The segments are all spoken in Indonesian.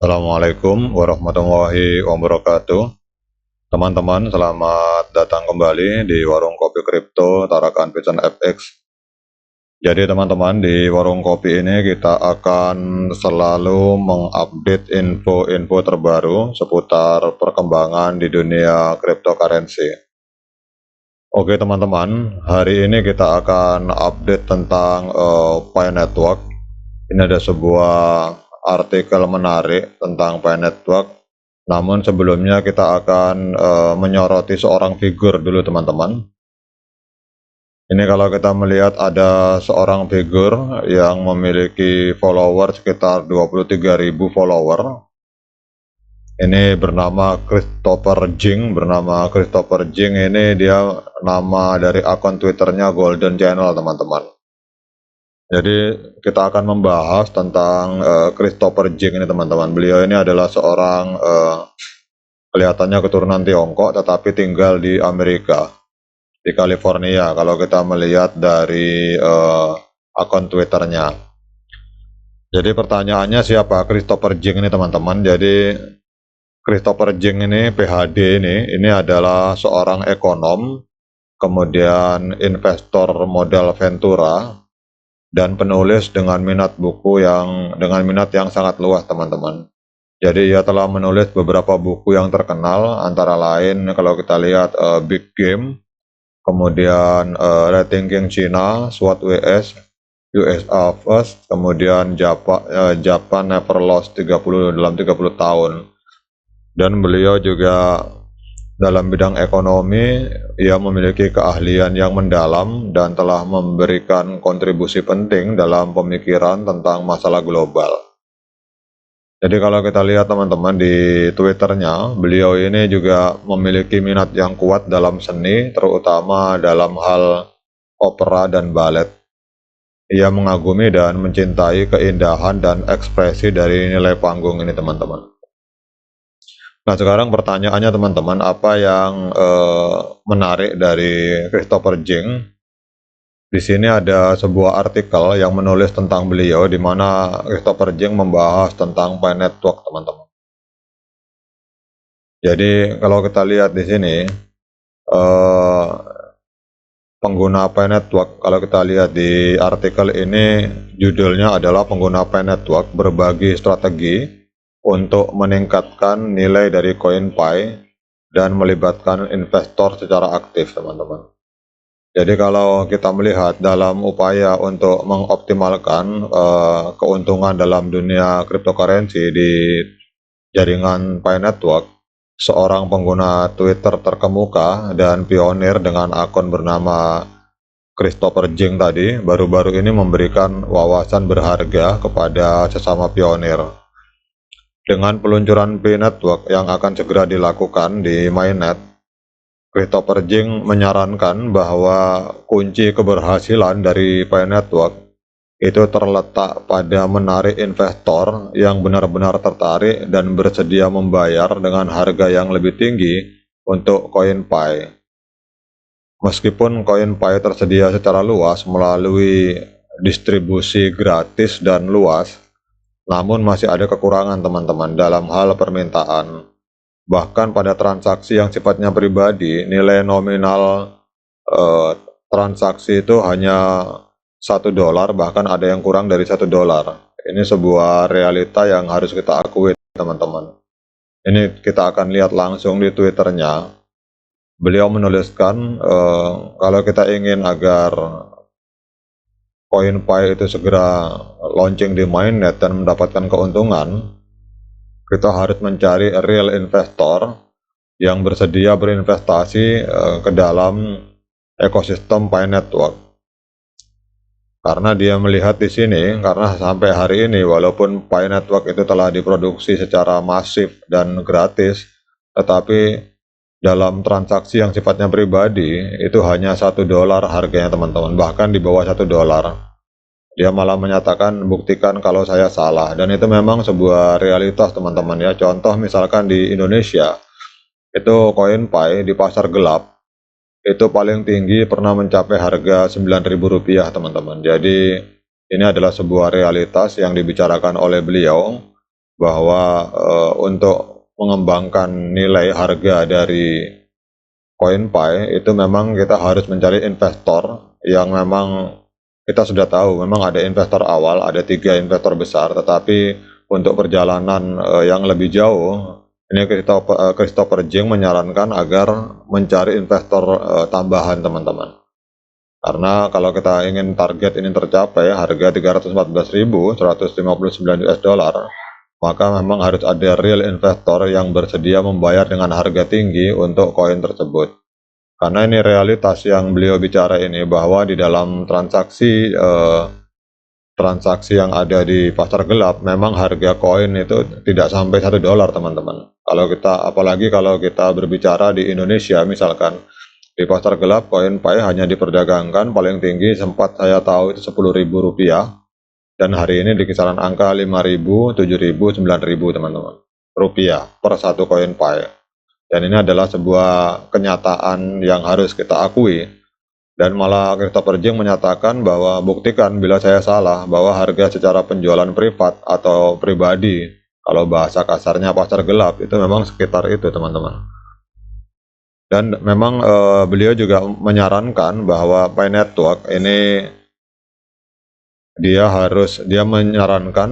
Assalamualaikum warahmatullahi wabarakatuh. Teman-teman, selamat datang kembali di Warung Kopi Kripto Tarakan Vision FX. Jadi teman-teman, di Warung Kopi ini kita akan selalu mengupdate info-info terbaru seputar perkembangan di dunia cryptocurrency. Oke teman-teman, hari ini kita akan update tentang Pi Network. Ini ada sebuah artikel menarik tentang Pi Network. Namun sebelumnya kita akan menyoroti seorang figur dulu teman-teman. Ini kalau kita melihat ada seorang figur yang memiliki follower sekitar 23.000 follower. Ini bernama Christopher Jing. Ini dia nama dari akun Twitternya Golden Channel teman-teman. Jadi kita akan membahas tentang Christopher Jing ini teman-teman. Beliau ini adalah seorang kelihatannya keturunan Tiongkok tetapi tinggal di Amerika, di California kalau kita melihat dari akun Twitternya. Jadi pertanyaannya siapa Christopher Jing ini teman-teman. Jadi Christopher Jing ini PhD ini adalah seorang ekonom, kemudian investor modal ventura, dan penulis dengan minat yang sangat luas teman-teman. Jadi ia telah menulis beberapa buku yang terkenal, antara lain kalau kita lihat Big Game, kemudian Rethinking China, SWOT WS, USA First, kemudian Japan Never Lost 30 tahun. Dan beliau juga dalam bidang ekonomi, ia memiliki keahlian yang mendalam dan telah memberikan kontribusi penting dalam pemikiran tentang masalah global. Jadi kalau kita lihat teman-teman di Twitternya, beliau ini juga memiliki minat yang kuat dalam seni, terutama dalam hal opera dan balet. Ia mengagumi dan mencintai keindahan dan ekspresi dari nilai panggung ini teman-teman. Nah sekarang pertanyaannya teman-teman, apa yang menarik dari Christopher Jing? Di sini ada sebuah artikel yang menulis tentang beliau, di mana Christopher Jing membahas tentang Pi Network teman-teman. Jadi kalau kita lihat di sini, pengguna Pi Network, kalau kita lihat di artikel ini, judulnya adalah pengguna Pi Network berbagi strategi untuk meningkatkan nilai dari koin Pi dan melibatkan investor secara aktif teman-teman. Jadi kalau kita melihat dalam upaya untuk mengoptimalkan keuntungan dalam dunia cryptocurrency di jaringan Pi Network, seorang pengguna Twitter terkemuka dan pionir dengan akun bernama Christopher Jing tadi baru-baru ini memberikan wawasan berharga kepada sesama pionir. Dengan peluncuran Pi Network yang akan segera dilakukan di mainnet, Christopher Jing menyarankan bahwa kunci keberhasilan dari Pi Network itu terletak pada menarik investor yang benar-benar tertarik dan bersedia membayar dengan harga yang lebih tinggi untuk koin Pi. Meskipun koin Pi tersedia secara luas melalui distribusi gratis dan luas, namun masih ada kekurangan teman-teman dalam hal permintaan. Bahkan pada transaksi yang sifatnya pribadi, nilai nominal transaksi itu hanya $1, bahkan ada yang kurang dari $1. Ini sebuah realita yang harus kita akui teman-teman. Ini kita akan lihat langsung di Twitternya. Beliau menuliskan kalau kita ingin agar koin Pi itu segera launching di mainnet dan mendapatkan keuntungan, kita harus mencari real investor yang bersedia berinvestasi ke dalam ekosistem Pi Network. Karena dia melihat di sini, karena sampai hari ini walaupun Pi Network itu telah diproduksi secara masif dan gratis, tetapi dalam transaksi yang sifatnya pribadi itu hanya $1 harganya teman-teman, bahkan di bawah $1. Dia malah menyatakan buktikan kalau saya salah, dan itu memang sebuah realitas teman-teman ya. Contoh misalkan di Indonesia itu koin Pi di pasar gelap itu paling tinggi pernah mencapai harga Rp9.000 teman-teman. Jadi ini adalah sebuah realitas yang dibicarakan oleh beliau. bahwa untuk mengembangkan nilai harga dari CoinPy itu memang kita harus mencari investor yang memang kita sudah tahu memang ada investor awal, ada 3 investor besar, tetapi untuk perjalanan yang lebih jauh, ini Christopher Jing menyarankan agar mencari investor tambahan teman-teman. Karena kalau kita ingin target ini tercapai harga 314.159 US dollar, maka memang harus ada real investor yang bersedia membayar dengan harga tinggi untuk koin tersebut. Karena ini realitas yang beliau bicara ini, bahwa di dalam transaksi yang ada di pasar gelap, memang harga koin itu tidak sampai $1 teman-teman. Apalagi kalau kita berbicara di Indonesia, misalkan di pasar gelap CoinPy hanya diperdagangkan paling tinggi sempat saya tahu itu Rp10.000, dan hari ini di kisaran angka 5.000, 7.000, 9.000 teman-teman, rupiah per satu CoinPy. Dan ini adalah sebuah kenyataan yang harus kita akui. Dan malah Christopher Jing menyatakan bahwa buktikan bila saya salah, bahwa harga secara penjualan privat atau pribadi, kalau bahasa kasarnya pasar gelap, itu memang sekitar itu teman-teman. Dan memang beliau juga menyarankan bahwa Pi Network ini dia menyarankan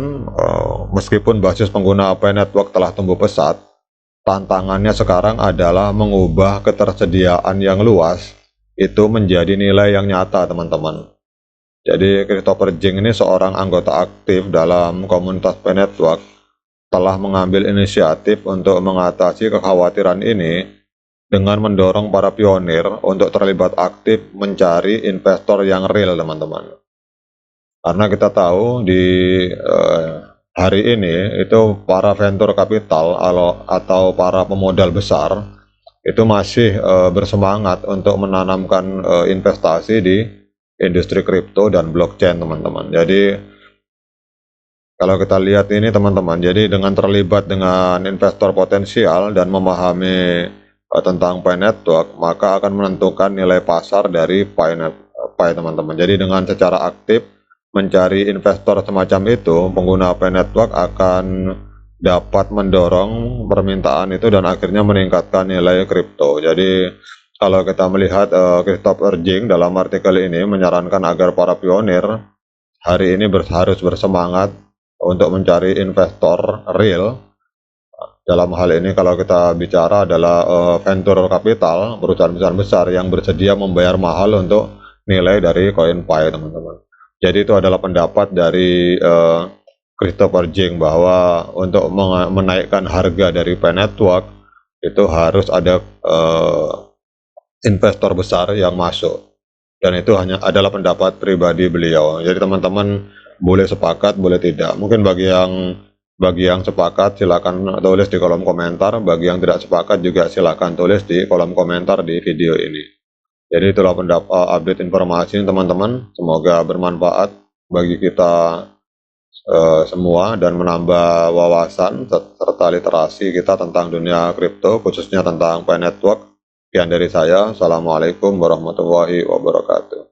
meskipun basis pengguna Pi Network telah tumbuh pesat, tantangannya sekarang adalah mengubah ketersediaan yang luas itu menjadi nilai yang nyata teman-teman. Jadi Christopher Jing ini seorang anggota aktif dalam komunitas Pi Network, telah mengambil inisiatif untuk mengatasi kekhawatiran ini dengan mendorong para pionir untuk terlibat aktif mencari investor yang real teman-teman. Karena kita tahu di hari ini itu para venture capital atau para pemodal besar itu masih bersemangat untuk menanamkan investasi di industri kripto dan blockchain teman-teman. Jadi kalau kita lihat ini teman-teman, jadi dengan terlibat dengan investor potensial dan memahami tentang Pi Network, maka akan menentukan nilai pasar dari Pi teman-teman. Jadi dengan secara aktif mencari investor semacam itu, pengguna Pi Network akan dapat mendorong permintaan itu dan akhirnya meningkatkan nilai kripto. Jadi kalau kita melihat Christopher Jing dalam artikel ini menyarankan agar para pionir hari ini harus bersemangat untuk mencari investor real. Dalam hal ini kalau kita bicara adalah venture capital, perusahaan besar yang bersedia membayar mahal untuk nilai dari CoinPy teman-teman. Jadi itu adalah pendapat dari Christopher Jing bahwa untuk menaikkan harga dari Pi Network itu harus ada investor besar yang masuk, dan itu hanya adalah pendapat pribadi beliau. Jadi teman-teman boleh sepakat, boleh tidak. Mungkin bagi yang sepakat silakan tulis di kolom komentar, bagi yang tidak sepakat juga silakan tulis di kolom komentar di video ini. Jadi itulah update informasi teman-teman, semoga bermanfaat bagi kita semua dan menambah wawasan serta literasi kita tentang dunia kripto, khususnya tentang Pi Network. Sekian dari saya, Assalamualaikum warahmatullahi wabarakatuh.